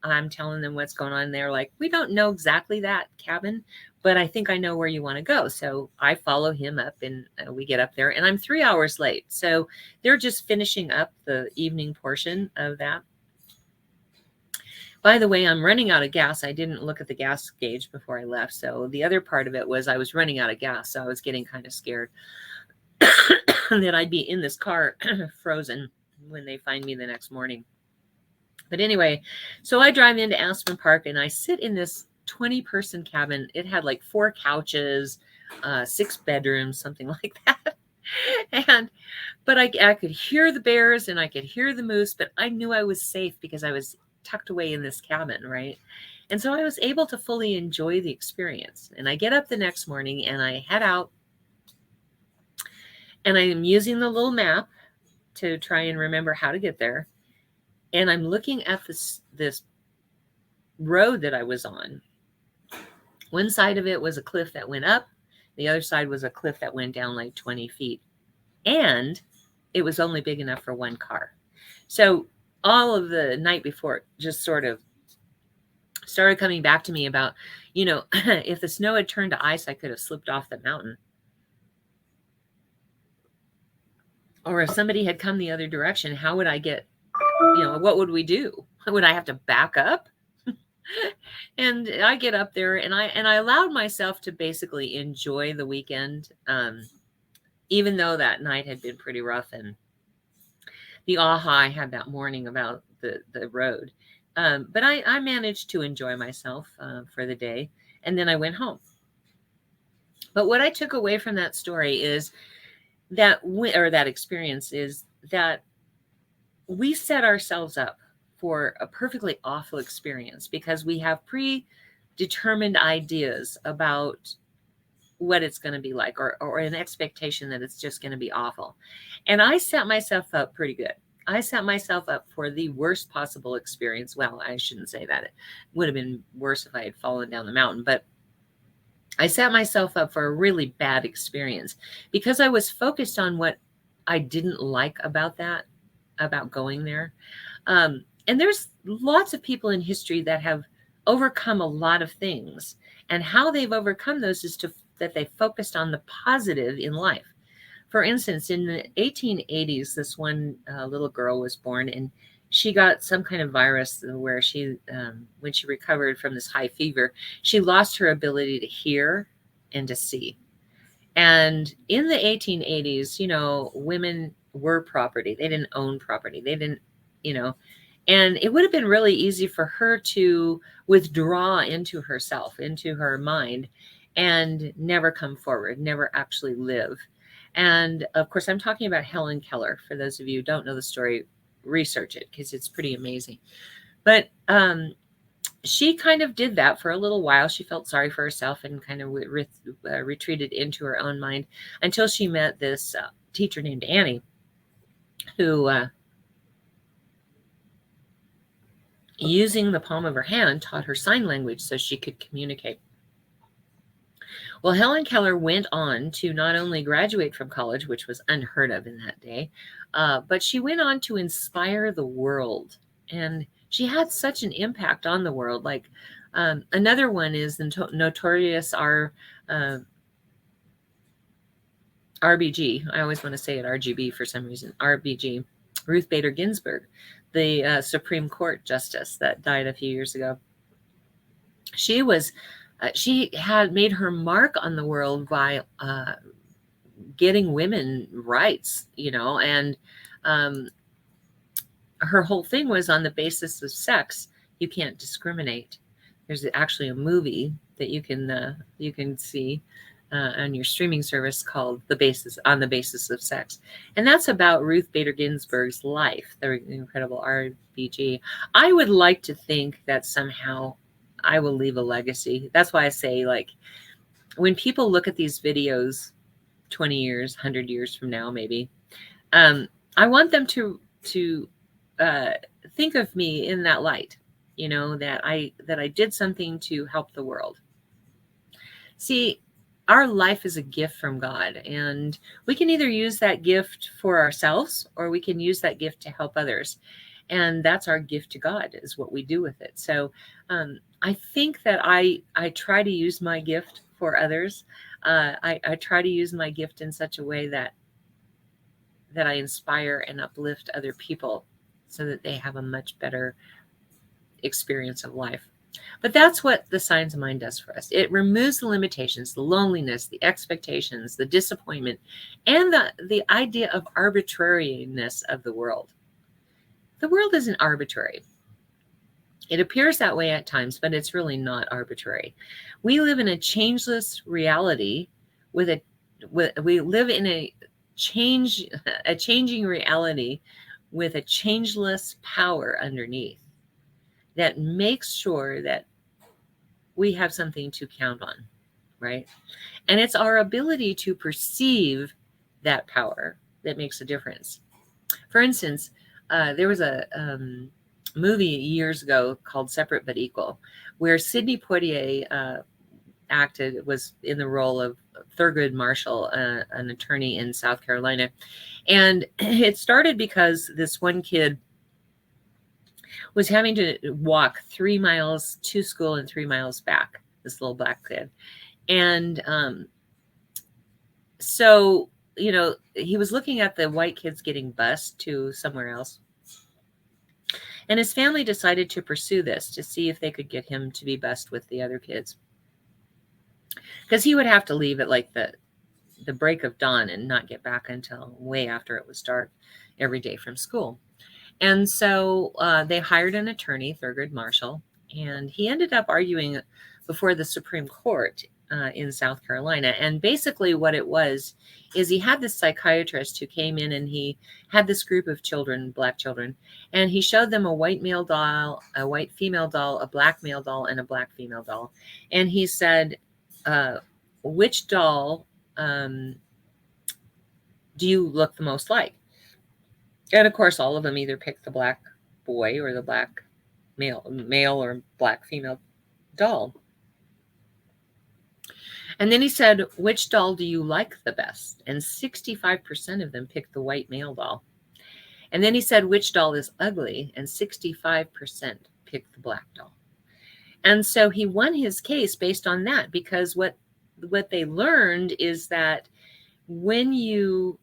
I'm telling them what's going on. They're like, we don't know exactly that cabin, but I think I know where you want to go. So I follow him up and we get up there and I'm 3 hours late. So they're just finishing up the evening portion of that. By the way, I'm running out of gas. I didn't look at the gas gauge before I left. So the other part of it was I was running out of gas. So I was getting kind of scared that I'd be in this car frozen when they find me the next morning. But anyway, so I drive into Aspen Park and I sit in this 20-person cabin. It had like 4 couches, 6 bedrooms, something like that. But I could hear the bears and I could hear the moose, but I knew I was safe because I was tucked away in this cabin, right? And so I was able to fully enjoy the experience. And I get up the nethis morning and I head out and I am using the little map to try and remember how to get there. And I'm looking at this road that I was on. One side of it was a cliff that went up. The other side was a cliff that went down like 20 feet. And it was only big enough for one car. So all of the night before just sort of started coming back to me about, if the snow had turned to ice, I could have slipped off the mountain. Or if somebody had come the other direction, how would I get, what would we do? Would I have to back up? And I get up there and I allowed myself to basically enjoy the weekend, even though that night had been pretty rough and the aha I had that morning about the road. But I managed to enjoy myself for the day. And then I went home. But what I took away from that story is that experience is that we set ourselves up for a perfectly awful experience because we have predetermined ideas about what it's going to be like, or an expectation that it's just going to be awful. And I set myself up pretty good. I set myself up for the worst possible experience. Well, I shouldn't say that. It would have been worse if I had fallen down the mountain, but I set myself up for a really bad experience because I was focused on what I didn't like about going there. And there's lots of people in history that have overcome a lot of things, and how they've overcome those is that they focused on the positive in life. For instance, in the 1880s, this one little girl was born, and she got some kind of virus where when she recovered from this high fever, she lost her ability to hear and to see. And in the 1880s, women were property. They didn't own property. They didn't, and it would have been really easy for her to withdraw into herself, into her mind, and never come forward, never actually live. And of course, I'm talking about Helen Keller. For those of you who don't know the story, research it because it's pretty amazing. But she kind of did that for a little while. She felt sorry for herself and kind of retreated into her own mind until she met this teacher named Annie, who, using the palm of her hand, taught her sign language so she could communicate. Well, Helen Keller went on to not only graduate from college, which was unheard of in that day, but she went on to inspire the world. And she had such an impact on the world. Like another one is the notorious RBG. I always want to say it RGB for some reason. RBG, Ruth Bader Ginsburg, the Supreme Court justice that died a few years ago. She had made her mark on the world by getting women rights, and her whole thing was on the basis of sex. You can't discriminate. There's actually a movie that you can see on your streaming service called On the Basis of Sex. And that's about Ruth Bader Ginsburg's life, the incredible RBG. I would like to think that somehow I will leave a legacy. That's why I say, like, when people look at these videos 20 years, 100 years from now, maybe, I want them to think of me in that light, that I did something to help the world. See, our life is a gift from God, and we can either use that gift for ourselves or we can use that gift to help others. And that's our gift to God, is what we do with it. So I think that I try to use my gift for others. I try to use my gift in such a way that I inspire and uplift other people so that they have a much better experience of life. But that's what the Science of Mind does for us. It removes the limitations, the loneliness, the expectations, the disappointment, and the idea of arbitrariness of the world. The world isn't arbitrary. It appears that way at times, but it's really not arbitrary. We live in a changeless reality we live in a changing reality with a changeless power underneath that makes sure that we have something to count on, right? And it's our ability to perceive that power that makes a difference. For instance, there was a movie years ago called Separate But Equal, where Sidney Poitier was in the role of Thurgood Marshall, an attorney in South Carolina. And it started because this one kid was having to walk 3 miles to school and 3 miles back, this little black kid. And so, he was looking at the white kids getting bused to somewhere else. And his family decided to pursue this to see if they could get him to be bused with the other kids. Because he would have to leave at like the break of dawn and not get back until way after it was dark every day from school. And so they hired an attorney, Thurgood Marshall, and he ended up arguing before the Supreme Court in South Carolina. And basically what it was is he had this psychiatrist who came in, and he had this group of children, Black children, and he showed them a white male doll, a white female doll, a black male doll, and a black female doll. And he said, which doll do you look the most like? And of course, all of them either picked the black boy or the black male or black female doll. And then he said, which doll do you like the best? And 65% of them picked the white male doll. And then he said, which doll is ugly? And 65% picked the black doll. And so he won his case based on that, because what they learned is that when you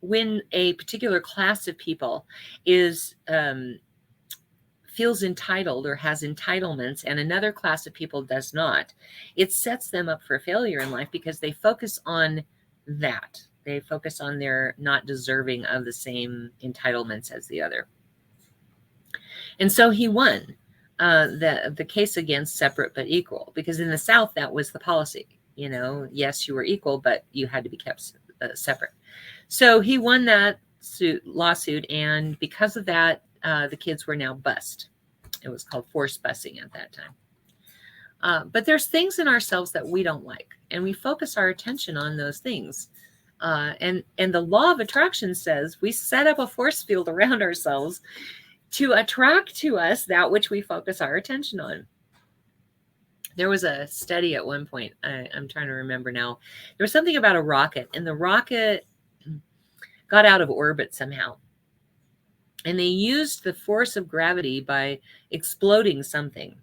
when a particular class of people is feels entitled or has entitlements, and another class of people does not, it sets them up for failure in life, because they focus on that. They focus on their not deserving of the same entitlements as the other. And so he won the case against separate but equal, because in the South, that was the policy. You know, yes, you were equal, but you had to be kept separate. So he won that lawsuit, and because of that, the kids were now bused. It was called forced busing at that time. But there's things in ourselves that we don't like, and we focus our attention on those things. And the law of attraction says we set up a force field around ourselves to attract to us that which we focus our attention on. There was a study at one point, I'm trying to remember now. There was something about a rocket, and the rocket got out of orbit somehow. And they used the force of gravity by exploding something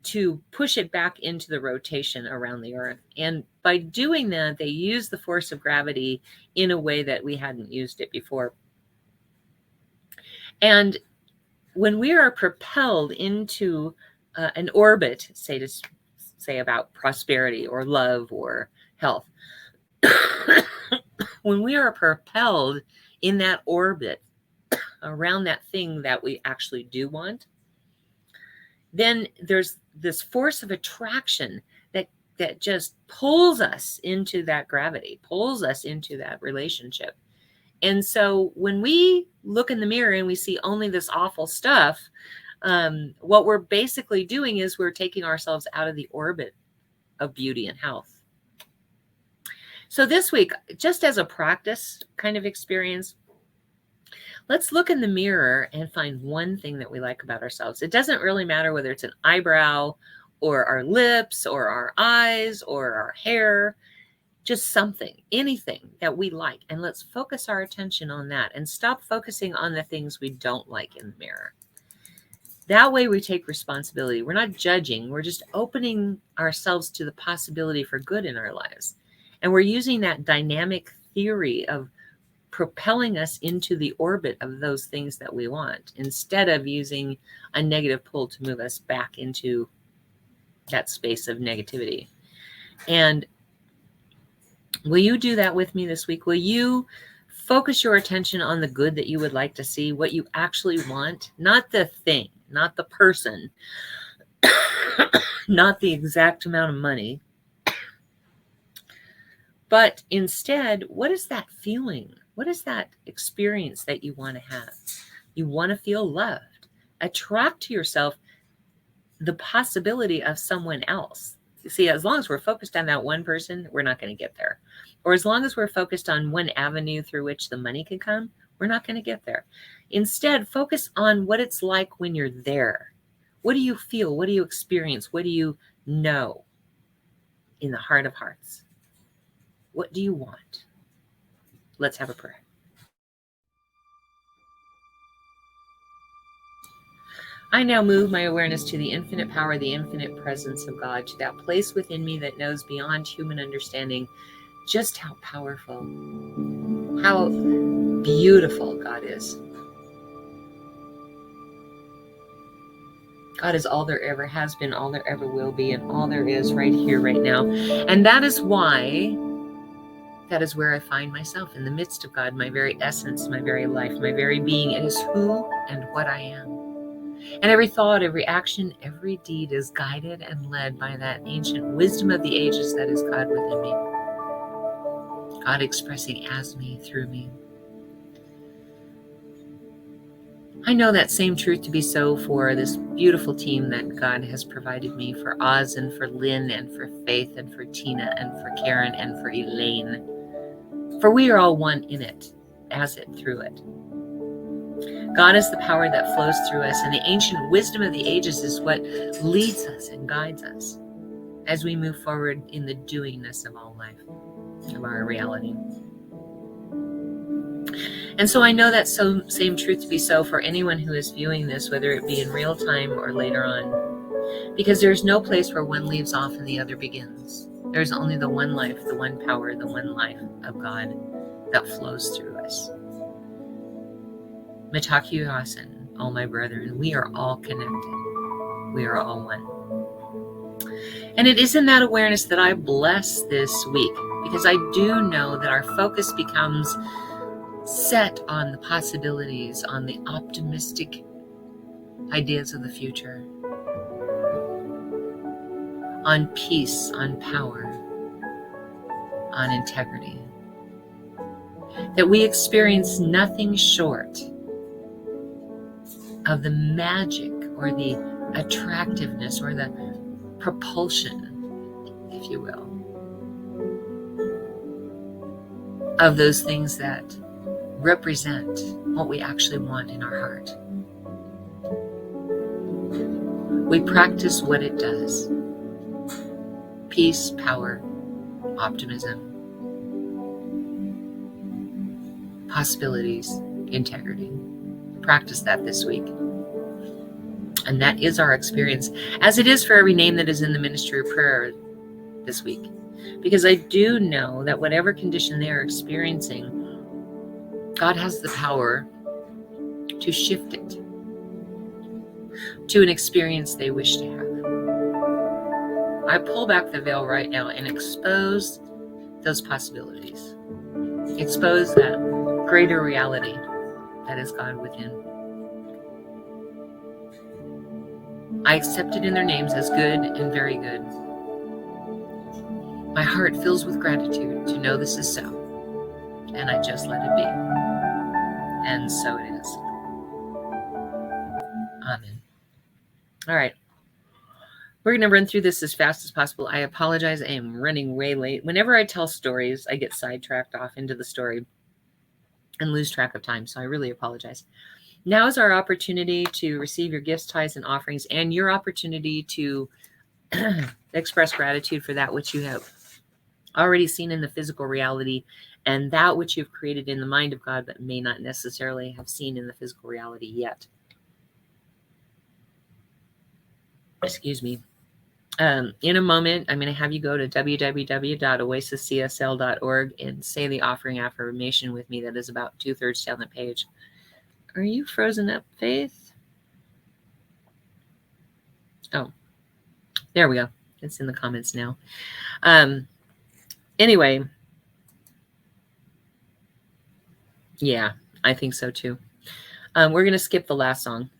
to push it back into the rotation around the Earth. And by doing that, they used the force of gravity in a way that we hadn't used it before. And when we are propelled into an orbit, say about prosperity or love or health, when we are propelled in that orbit around that thing that we actually do want, then there's this force of attraction that just pulls us into that gravity, pulls us into that relationship. And so when we look in the mirror and we see only this awful stuff, what we're basically doing is we're taking ourselves out of the orbit of beauty and health. So this week, just as a practice kind of experience, let's look in the mirror and find one thing that we like about ourselves. It doesn't really matter whether it's an eyebrow or our lips or our eyes or our hair, just something, anything that we like. And let's focus our attention on that and stop focusing on the things we don't like in the mirror. That way we take responsibility. We're not judging. We're just opening ourselves to the possibility for good in our lives. And we're using that dynamic theory of propelling us into the orbit of those things that we want, instead of using a negative pull to move us back into that space of negativity. And will you do that with me this week? Will you focus your attention on the good that you would like to see, what you actually want, not the thing, not the person, not the exact amount of money, but instead, what is that feeling? What is that experience that you want to have? You want to feel loved. Attract to yourself the possibility of someone else. You see, as long as we're focused on that one person, we're not going to get there. Or as long as we're focused on one avenue through which the money can come, we're not going to get there. Instead, focus on what it's like when you're there. What do you feel? What do you experience? What do you know in the heart of hearts? What do you want? Let's have a prayer. I now move my awareness to the infinite power, the infinite presence of God, to that place within me that knows beyond human understanding just how powerful, how beautiful God is. God is all there ever has been, all there ever will be, and all there is right here, right now. And that is why, that is where I find myself, in the midst of God, my very essence, my very life, my very being. It is who and what I am. And every thought, every action, every deed is guided and led by that ancient wisdom of the ages that is God within me. God expressing as me, through me. I know that same truth to be so for this beautiful team that God has provided me, for Oz and for Lynn and for Faith and for Tina and for Karen and for Elaine. For we are all one in it, as it, through it. God is the power that flows through us, and the ancient wisdom of the ages is what leads us and guides us as we move forward in the doingness of all life, of our reality. And so I know that same truth to be so for anyone who is viewing this, whether it be in real time or later on, because there's no place where one leaves off and the other begins. There's only the one life, the one power, the one life of God that flows through us. Mitaku Yasin, all my brethren, we are all connected. We are all one. And it is in that awareness that I bless this week, because I do know that our focus becomes set on the possibilities, on the optimistic ideas of the future, on peace, on power, on integrity. That we experience nothing short of the magic or the attractiveness or the propulsion, if you will, of those things that represent what we actually want in our heart. We practice what it does. Peace, power, optimism, possibilities, integrity. Practice that this week. And that is our experience, as it is for every name that is in the ministry of prayer this week. Because I do know that whatever condition they are experiencing, God has the power to shift it to an experience they wish to have. I pull back the veil right now and expose those possibilities. Expose that greater reality that is God within. I accept it in their names as good and very good. My heart fills with gratitude to know this is so, and I just let it be. And so it is. Amen. All right. We're going to run through this as fast as possible. I apologize. I am running way late. Whenever I tell stories, I get sidetracked off into the story and lose track of time. So I really apologize. Now is our opportunity to receive your gifts, tithes, and offerings, and your opportunity to express gratitude for that which you have already seen in the physical reality, and that which you've created in the mind of God, but may not necessarily have seen in the physical reality yet. Excuse me. In a moment, I'm going to have you go to www.oasiscsl.org and say the offering affirmation with me that is about 2/3 down the page. Are you frozen up, Faith? Oh, there we go. It's in the comments now. Anyway, yeah, I think so too. We're going to skip the last song.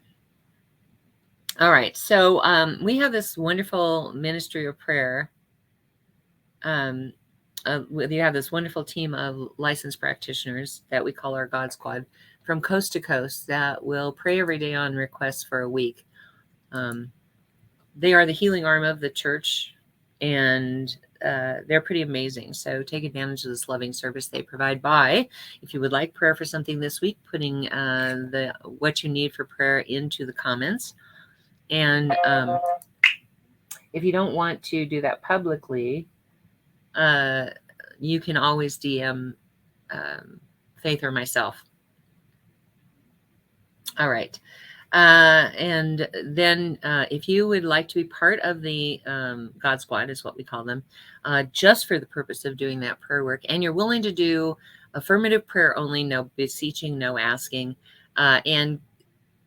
All right, so we have this wonderful ministry of prayer. You have this wonderful team of licensed practitioners that we call our God Squad from coast to coast that will pray every day on requests for a week. They are the healing arm of the church, and they're pretty amazing. So take advantage of this loving service they provide by, if you would like prayer for something this week, putting what you need for prayer into the comments. And if you don't want to do that publicly, you can always DM Faith or myself. All right. And then if you would like to be part of the God Squad, is what we call them, just for the purpose of doing that prayer work, and you're willing to do affirmative prayer only, no beseeching, no asking, and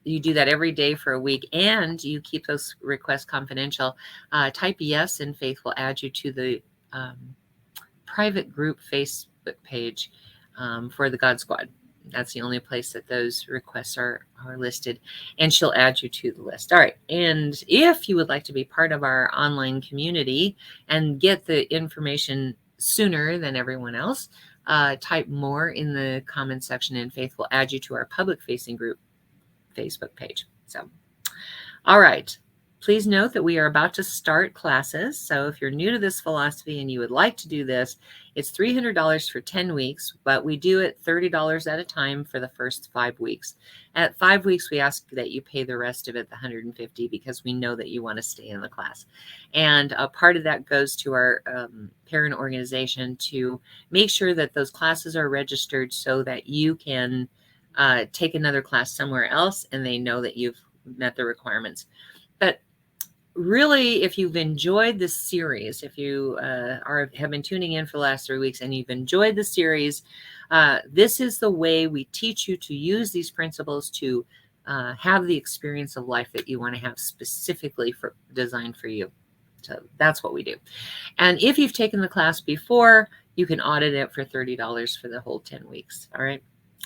you do that every day for a week, and you keep those requests confidential, type yes, and Faith will add you to the private group Facebook page for the God Squad. That's the only place that those requests are listed, and she'll add you to the list. All right. And if you would like to be part of our online community and get the information sooner than everyone else, type more in the comment section, and Faith will add you to our public facing group Facebook page. So, all right. Please note that we are about to start classes. So if you're new to this philosophy and you would like to do this, it's $300 for 10 weeks, but we do it $30 at a time for the first 5 weeks. At 5 weeks, we ask that you pay the rest of it, the $150, because we know that you want to stay in the class. And a part of that goes to our parent organization to make sure that those classes are registered so that you can take another class somewhere else and they know that you've met the requirements. But really, if you've enjoyed this series, if you have been tuning in for the last 3 weeks and you've enjoyed the series, this is the way we teach you to use these principles to have the experience of life that you want to have, specifically designed for you. So that's what we do. And if you've taken the class before, you can audit it for $30 for the whole 10 weeks. All right.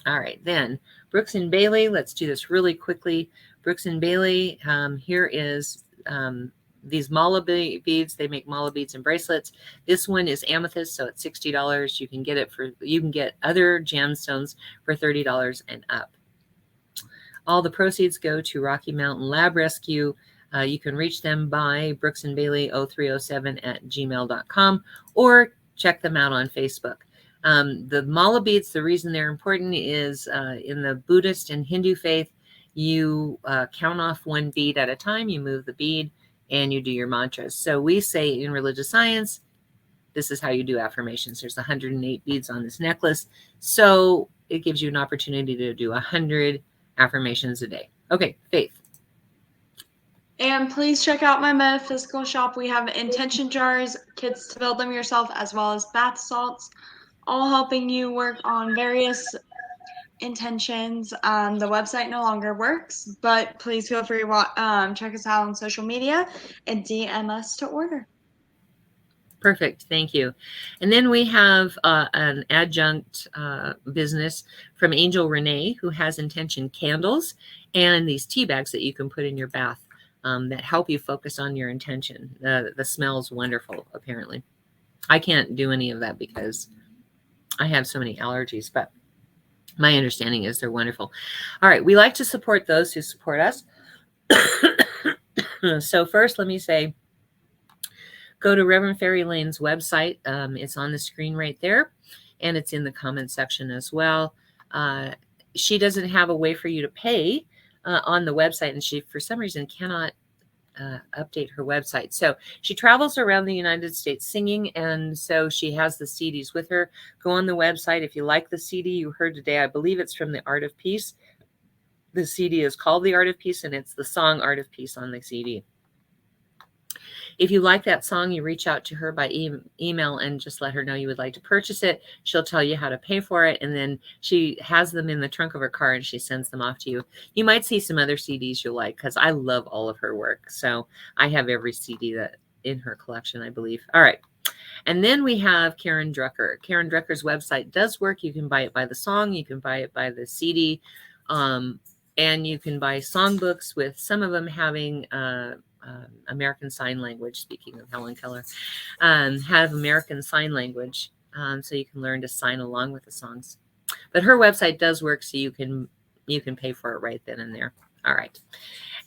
All right. Then Brooks and Bailey, let's do this really quickly. Brooks and Bailey, here is these mala beads. They make mala beads and bracelets. This one is amethyst, so it's $60. You can get other gemstones for $30 and up. All the proceeds go to Rocky Mountain Lab Rescue. You can reach them by brooksandbailey0307@gmail.com or check them out on Facebook. The mala beads, the reason they're important is in the Buddhist and Hindu faith, you count off one bead at a time, you move the bead, and you do your mantras. So we say in religious science, this is how you do affirmations. There's 108 beads on this necklace. So it gives you an opportunity to do 100 affirmations a day. Okay, Faith. And please check out my metaphysical shop. We have intention jars, kits to build them yourself, as well as bath salts, all helping you work on various intentions. The website no longer works, but please feel free to check us out on social media and DM us to order. Perfect. Thank you. And then we have an adjunct business from Angel Renee, who has intention candles and these tea bags that you can put in your bath that help you focus on your intention. The smell is wonderful, apparently. I can't do any of that because I have so many allergies, but my understanding is they're wonderful. All right. We like to support those who support us. So first, let me say, go to Reverend Fairy Lane's website. It's on the screen right there, and it's in the comment section as well. She doesn't have a way for you to pay on the website, and she, for some reason, cannot update her website. So she travels around the United States singing, and so she has the CDs with her. Go on the website. If you like the CD you heard today, I believe it's from The Art of Peace. The CD is called The Art of Peace, and it's the song Art of Peace on the CD. If you like that song, you reach out to her by email and just let her know you would like to purchase it. She'll tell you how to pay for it, and then she has them in the trunk of her car and she sends them off to you. You might see some other CDs you'll like, because I love all of her work. So I have every CD that in her collection, I believe. All right. And then we have Karen Drucker. Karen Drucker's website does work. You can buy it by the song. You can buy it by the CD. And you can buy songbooks, with some of them having American Sign Language. Speaking of Helen Keller, have American Sign Language, so you can learn to sign along with the songs. But her website does work, so you can pay for it right then and there. All right,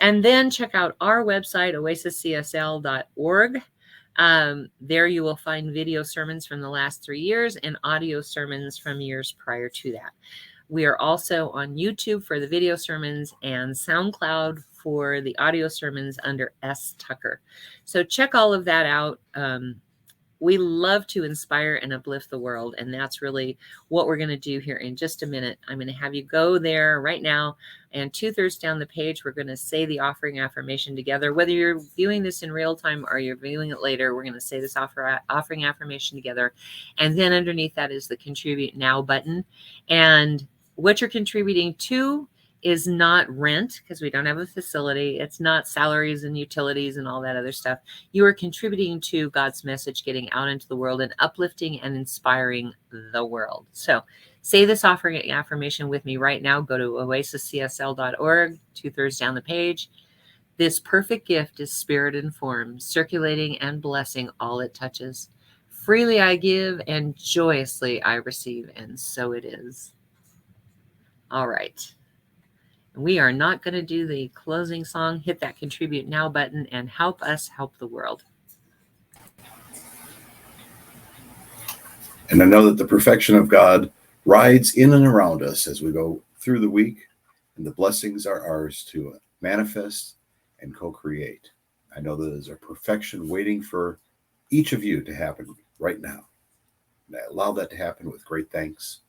and then check out our website, oasiscsl.org. There you will find video sermons from the last 3 years and audio sermons from years prior to that. We are also on YouTube for the video sermons and SoundCloud for the audio sermons under S. Tucker. So check all of that out. We love to inspire and uplift the world, and that's really what we're going to do here in just a minute. I'm going to have you go there right now, and 2/3 down the page, we're going to say the offering affirmation together. Whether you're viewing this in real time or you're viewing it later, we're going to say this offering affirmation together. And then underneath that is the Contribute Now button. And what you're contributing to is not rent, because we don't have a facility. It's not salaries and utilities and all that other stuff. You are contributing to God's message getting out into the world and uplifting and inspiring the world. So Say this offering affirmation with me right now. Go to oasiscsl.org, 2/3 down the page. This perfect gift is spirit informed, circulating and blessing all it touches. Freely I give and joyously I receive, and so it is. All right. We are not going to do the closing song. Hit that contribute now button and help us help the world. And I know that the perfection of God rides in and around us as we go through the week, and the blessings are ours to manifest and co-create. I know that there's a perfection waiting for each of you to happen right now. And I allow that to happen with great thanks.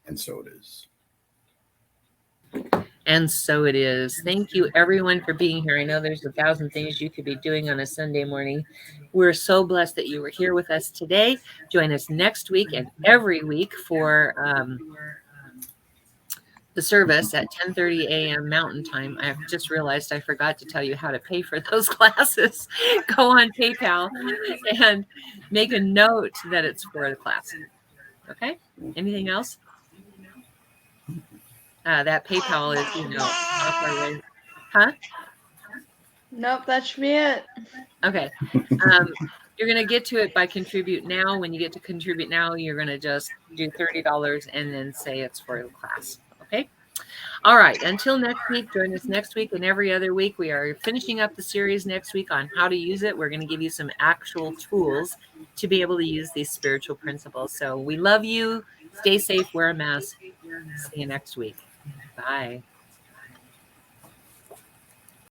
And so it is. And so it is. Thank you, everyone, for being here. I know there's 1,000 things you could be doing on a Sunday morning. We're so blessed that you were here with us today. Join us next week and every week for the service at 10:30 a.m. Mountain Time. I've just realized I forgot to tell you how to pay for those classes. Go on PayPal and make a note that it's for the class. Okay? Anything else? That PayPal is, huh? Nope, that should be it. Okay. You're going to get to it by contribute now. When you get to contribute now, you're going to just do $30 and then say it's for the class. Okay. All right. Until next week, join us next week and every other week. We are finishing up the series next week on how to use it. We're going to give you some actual tools to be able to use these spiritual principles. So we love you. Stay safe. Wear a mask. See you next week. Bye.